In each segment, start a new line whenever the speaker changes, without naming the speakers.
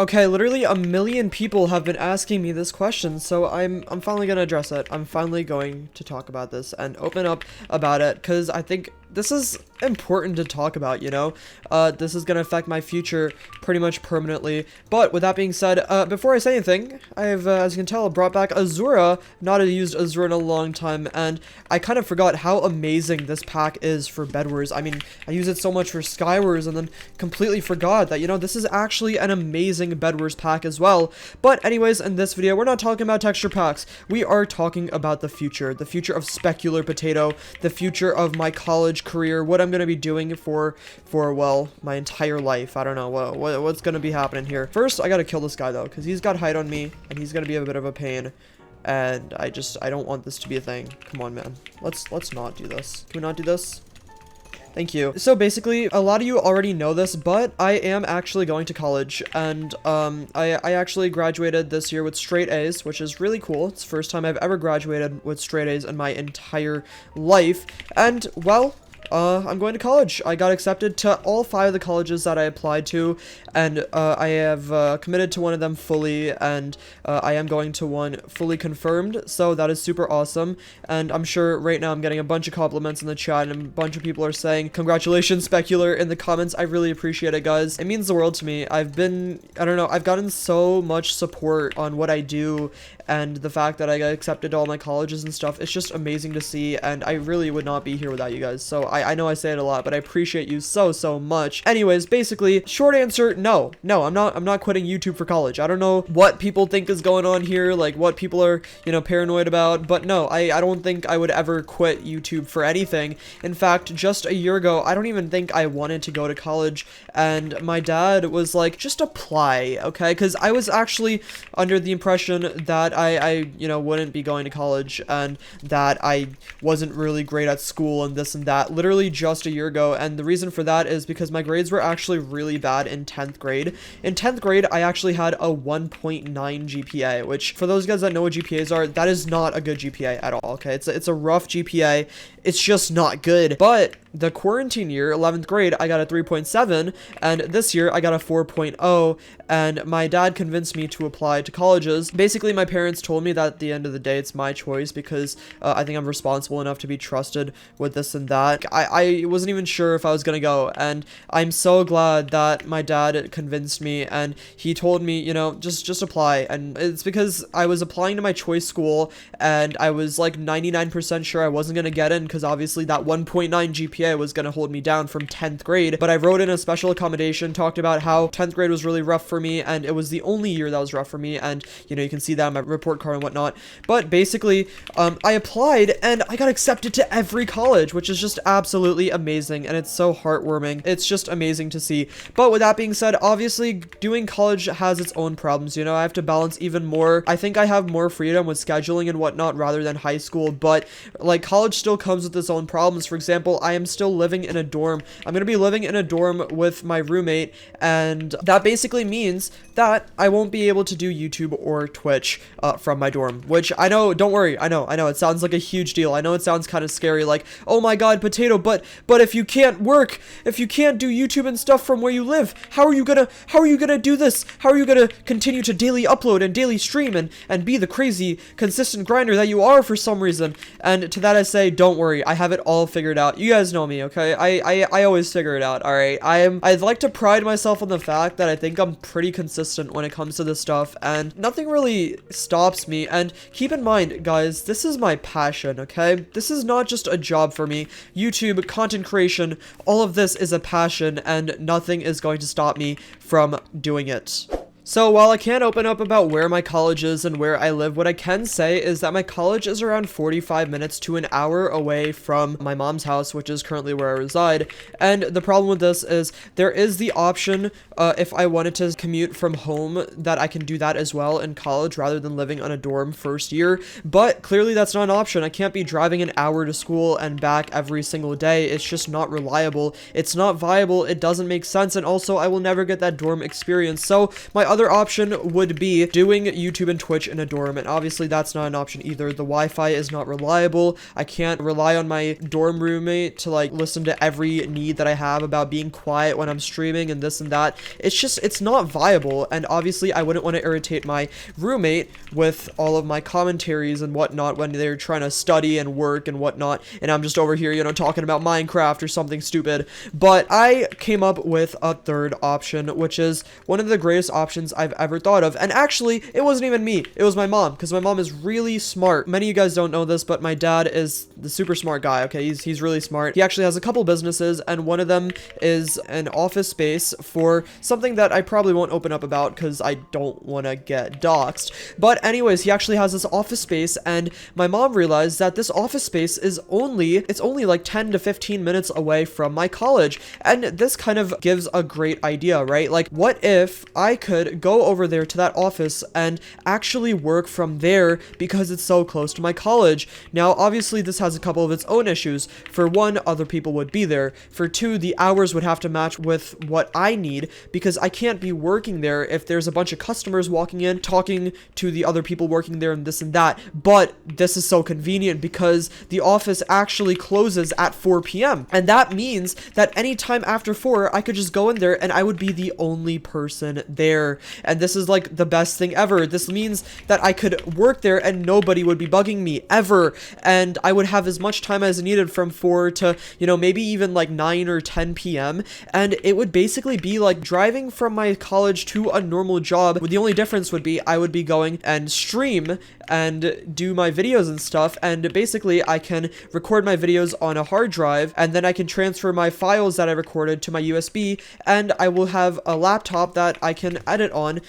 Okay, literally a million people have been asking me this question, so I'm finally gonna address it. I'm finally going to talk about this and open up about it, because I think this is important to talk about, you know? This is gonna affect my future pretty much permanently. But with that being said, before I say anything, I've, as you can tell, brought back Azura. Not used Azura in a long time, and I kind of forgot how amazing this pack is for bedwars. I mean, I use it so much for Skywars, and then completely forgot that, you know, this is actually an amazing bedwars pack as well. But anyways, in this video, we're not talking about texture packs. We are talking about the future of Specularpotato, the future of my college career, what I'm gonna be doing for well, my entire life. I don't know what's gonna be happening here. First, I gotta kill this guy though, because he's got height on me, and he's gonna be a bit of a pain. And I don't want this to be a thing. Come on, man. Let's not do this. Can we not do this? Thank you. So basically, a lot of you already know this, but I am actually going to college, and I actually graduated this year with straight A's, which is really cool. It's the first time I've ever graduated with straight A's in my entire life, and well, I'm going to college. I got accepted to all 5 of the colleges that I applied to, and I have committed to one of them fully, and I am going to one fully confirmed, so that is super awesome. And I'm sure right now I'm getting a bunch of compliments in the chat, and a bunch of people are saying, congratulations, Specular, in the comments. I really appreciate it, guys. It means the world to me. I don't know, I've gotten so much support on what I do, and the fact that I got accepted to all my colleges and stuff, it's just amazing to see, and I really would not be here without you guys. So I know I say it a lot, but I appreciate you so much. Anyways, basically, short answer, no, I'm not quitting YouTube for college. I don't know what people think is going on here, like what people are, you know, paranoid about, but no, I don't think I would ever quit YouTube for anything. In fact, just a year ago, I don't even think I wanted to go to college, and my dad was like, just apply, okay? Because I was actually under the impression that I you know, wouldn't be going to college, and that I wasn't really great at school and this and that, literally just a year ago. And the reason for that is because my grades were actually really bad in 10th grade. In 10th grade, I actually had a 1.9 GPA, which for those guys that know what GPAs are, that is not a good GPA at all, okay? It's a rough GPA. It's just not good. But the quarantine year, 11th grade, I got a 3.7, and this year I got a 4.0, and my dad convinced me to apply to colleges. Basically, my parents told me that at the end of the day, it's my choice, because I think I'm responsible enough to be trusted with this and that. I wasn't even sure if I was gonna go, and I'm so glad that my dad convinced me, and he told me, you know, just apply. And it's because I was applying to my choice school, and I was like 99% sure I wasn't gonna get in, because obviously that 1.9 GPA was going to hold me down from 10th grade, but I wrote in a special accommodation, talked about how 10th grade was really rough for me, and it was the only year that was rough for me, and, you know, you can see that on my report card and whatnot. But basically, I applied, and I got accepted to every college, which is just absolutely amazing, and it's so heartwarming. It's just amazing to see. But with that being said, obviously, doing college has its own problems, you know, I have to balance even more. I think I have more freedom with scheduling and whatnot rather than high school, but, like, college still comes with its own problems. For example, I am still living in a dorm. I'm gonna be living in a dorm with my roommate, and that basically means that I won't be able to do YouTube or Twitch from my dorm, which I know, don't worry, I know, it sounds like a huge deal. I know it sounds kind of scary, like, oh my god, Potato, but if you can't work, if you can't do YouTube and stuff from where you live, how are you gonna do this? How are you gonna continue to daily upload and daily stream and be the crazy, consistent grinder that you are for some reason? And to that I say, don't worry, I have it all figured out. You guys know me, okay? I always figure it out, alright? I'd like to pride myself on the fact that I think I'm pretty consistent when it comes to this stuff, and nothing really stops me. And keep in mind, guys, this is my passion, okay? This is not just a job for me. YouTube, content creation, all of this is a passion, and nothing is going to stop me from doing it. So while I can't open up about where my college is and where I live, what I can say is that my college is around 45 minutes to an hour away from my mom's house, which is currently where I reside. And the problem with this is there is the option, if I wanted to commute from home, that I can do that as well in college rather than living on a dorm first year. But clearly that's not an option. I can't be driving an hour to school and back every single day. It's just not reliable. It's not viable. It doesn't make sense. And also I will never get that dorm experience. So my other option would be doing YouTube and Twitch in a dorm, and obviously that's not an option either. The Wi-Fi is not reliable. I can't rely on my dorm roommate to like listen to every need that I have about being quiet when I'm streaming and this and that. It's not viable, and obviously I wouldn't want to irritate my roommate with all of my commentaries and whatnot when they're trying to study and work and whatnot, and I'm just over here, you know, talking about Minecraft or something stupid. But I came up with a third option, which is one of the greatest options I've ever thought of. And actually, it wasn't even me, it was my mom, because my mom is really smart. Many of you guys don't know this, but my dad is the super smart guy. Okay, he's really smart. He actually has a couple businesses, and one of them is an office space for something that I probably won't open up about because I don't want to get doxxed. But anyways, he actually has this office space, and my mom realized that this office space is only like 10 to 15 minutes away from my college. And this kind of gives a great idea, right? Like, what if I could go over there to that office and actually work from there because it's so close to my college? Now, obviously, this has a couple of its own issues. For one, other people would be there. For two, the hours would have to match with what I need, because I can't be working there if there's a bunch of customers walking in, talking to the other people working there and this and that. But this is so convenient because the office actually closes at 4 p.m. And that means that anytime after 4, I could just go in there and I would be the only person there. And this is like the best thing ever. This means that I could work there and nobody would be bugging me ever. And I would have as much time as needed from 4 to, you know, maybe even like 9 or 10 p.m. And it would basically be like driving from my college to a normal job. The only difference would be I would be going and stream and do my videos and stuff, and basically I can record my videos on a hard drive, and then I can transfer my files that I recorded to my USB, and I will have a laptop that I can edit on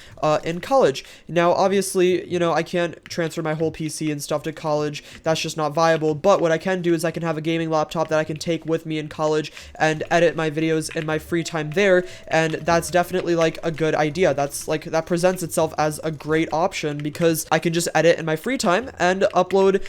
in college. Now, obviously, you know, I can't transfer my whole PC and stuff to college. That's just not viable, but what I can do is I can have a gaming laptop that I can take with me in college and edit my videos in my free time there, and that's definitely like a good idea. That presents itself as a great option because I can just edit in my free time and upload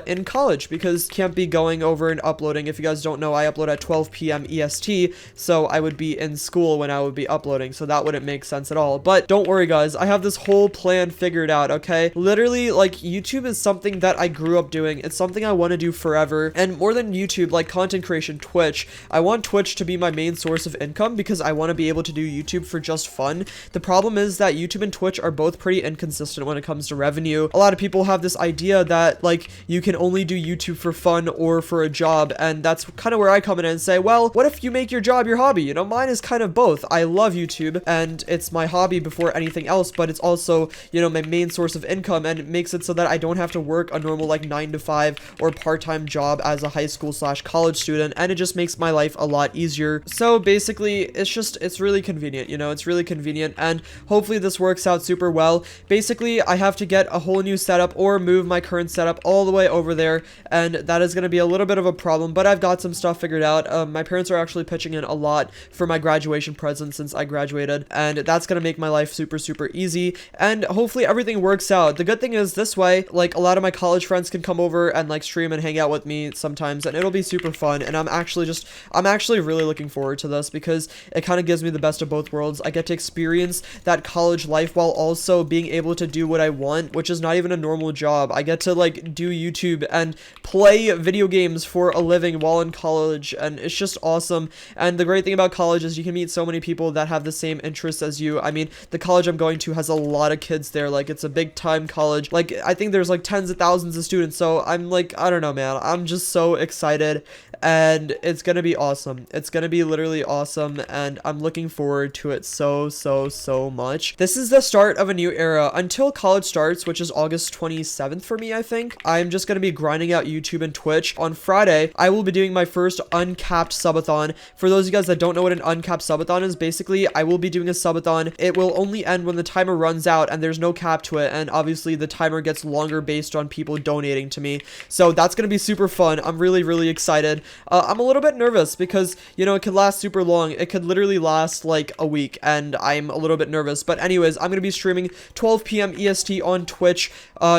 in college, because can't be going over and uploading. If you guys don't know, I upload at 12 p.m. EST, so I would be in school when I would be uploading, so that wouldn't make sense at all. But don't worry, guys, I have this whole plan figured out, okay? Literally, like, YouTube is something that I grew up doing. It's something I want to do forever, and more than YouTube, like content creation, Twitch. I want Twitch to be my main source of income because I want to be able to do YouTube for just fun. The problem is that YouTube and Twitch are both pretty inconsistent when it comes to revenue. A lot of people have this idea that like you can only do YouTube for fun or for a job, and that's kind of where I come in and say, well, what if you make your job your hobby? You know, mine is kind of both. I love YouTube and it's my hobby before anything else, but it's also, you know, my main source of income, and it makes it so that I don't have to work a normal like 9 to 5 or part-time job as a high school / college student, and it just makes my life a lot easier. So basically, it's really convenient, you know, it's really convenient, and hopefully this works out super well. Basically, I have to get a whole new setup or move my current setup all the way over there, and that is going to be a little bit of a problem, but I've got some stuff figured out. My parents are actually pitching in a lot for my graduation present since I graduated, and that's going to make my life super easy, and hopefully everything works out. The good thing is this way, like, a lot of my college friends can come over and like stream and hang out with me sometimes, and it'll be super fun, and I'm actually really looking forward to this because it kind of gives me the best of both worlds. I get to experience that college life while also being able to do what I want, which is not even a normal job. I get to like do YouTube and play video games for a living while in college, and it's just awesome. And the great thing about college is you can meet so many people that have the same interests as you. I mean, the college I'm going to has a lot of kids there. Like, it's a big time college. Like, I think there's like tens of thousands of students, so I'm like, I don't know, man, I'm just so excited, and it's gonna be awesome. It's gonna be literally awesome, and I'm looking forward to it so much. This is the start of a new era. Until college starts, which is August 27th for me, I think, I'm just gonna be grinding out YouTube and Twitch. On Friday, I will be doing my first uncapped subathon. For those of you guys that don't know what an uncapped subathon is, basically, I will be doing a subathon. It will only end when the timer runs out, and there's no cap to it, and obviously the timer gets longer based on people donating to me. So that's gonna be super fun. I'm really excited. I'm a little bit nervous because, you know, it could last super long. It could literally last like a week, and I'm a little bit nervous. But anyways, I'm gonna be streaming 12 p.m. EST on Twitch,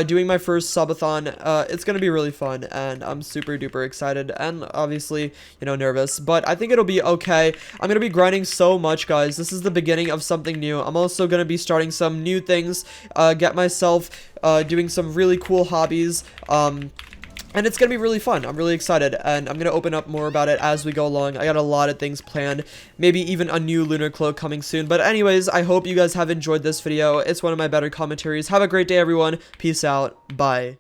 doing my first subathon. It's gonna be really fun, and I'm super duper excited and obviously, you know, nervous, but I think it'll be okay. I'm gonna be grinding so much, guys. This is the beginning of something new. I'm also gonna be starting some new things, get myself doing some really cool hobbies, and it's gonna be really fun. I'm really excited, and I'm gonna open up more about it as we go along. I got a lot of things planned, maybe even a new lunar cloak coming soon. But anyways, I hope you guys have enjoyed this video. It's one of my better commentaries. Have a great day, everyone. Peace out. Bye.